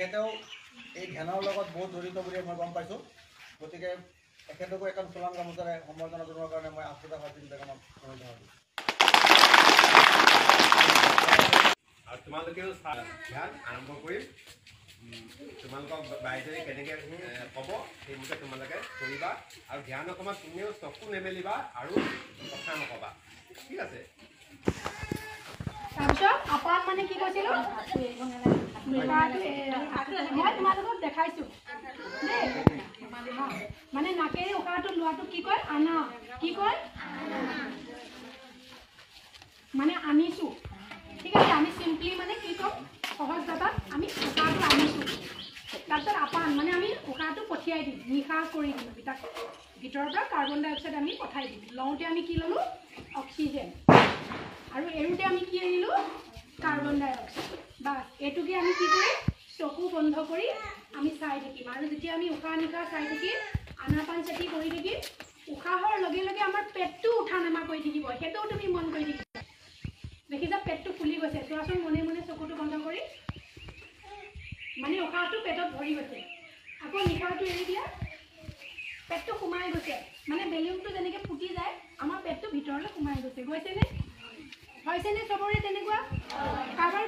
তেখেতেও এই ধ্যানৰ লগত বহুত জড়িত বুলি মই গম পাইছোঁ। গতিকে তেখেতকো এখন চোলাম গামোচাৰে সম্বৰ্ধনা জনোৱাৰ কাৰণে মই আফ্ৰিকা ভাৰতী বেগমক অনুৰোধ জনালোঁ। আৰু তোমালোকেও ধ্যান আৰম্ভ কৰি তোমালোকক বাইদেৱে কেনেকৈ ক'ব সেইমতে তোমালোকে কৰিবা। আৰু ধ্যানৰ সময়ত তুমিও চকু নেমেলিবা আৰু কথা নক'বা, ঠিক আছে? তাৰপিছত আপাত মানে কি কৈছিলোঁ, মই তোমালোকক দেখাইছোঁ দেই। মানে নাকেৰে উশাহটো লোৱাটো কি কয়, আনা। কি কয়, মানে আনিছোঁ। ঠিক আছে, আমি চিম্পলি মানে কি ক'ম, সহজ ভাষাত আমি উশাহটো আনিছোঁ। তাৰপিছত আপান মানে আমি উশাহটো পঠিয়াই দিম, নিশাহ কৰি দিম। তাক ভিতৰৰ পৰা কাৰ্বন ডাই অক্সাইড আমি পঠাই দিম। লওঁতে আমি কি ল'লোঁ, অক্সিজেন। আৰু এৰোঁতে আমি কি এৰিলোঁ, কাৰ্বন ডাই অক্সাইড। বাছ এইটোকে আমি কি কৰিম, চকু বন্ধ কৰি আমি চাই থাকিম। আৰু যেতিয়া আমি উশাহ নিশাহ চাই থাকিম, আনাপান চাতি কৰি থাকিম, উশাহৰ লগে লগে আমাৰ পেটটো উঠা নমা কৰি থাকিব। সেইটোও তুমি মন কৰি থাকিবা। দেখিছা পেটটো ফুলি গৈছে, চোৱাচোন মনে মনে চকুটো বন্ধ কৰি। মানে উশাহটো পেটত ভৰি গৈছে। আকৌ নিশাহটো এৰি দিয়া, পেটটো সোমাই গৈছে। মানে বেলুনটো যেনেকৈ ফুটি যায়, আমাৰ পেটটো ভিতৰলৈ সোমাই গৈছে। গৈছেনে? হৈছেনে চবৰে তেনেকুৱা? কাৰোবাৰ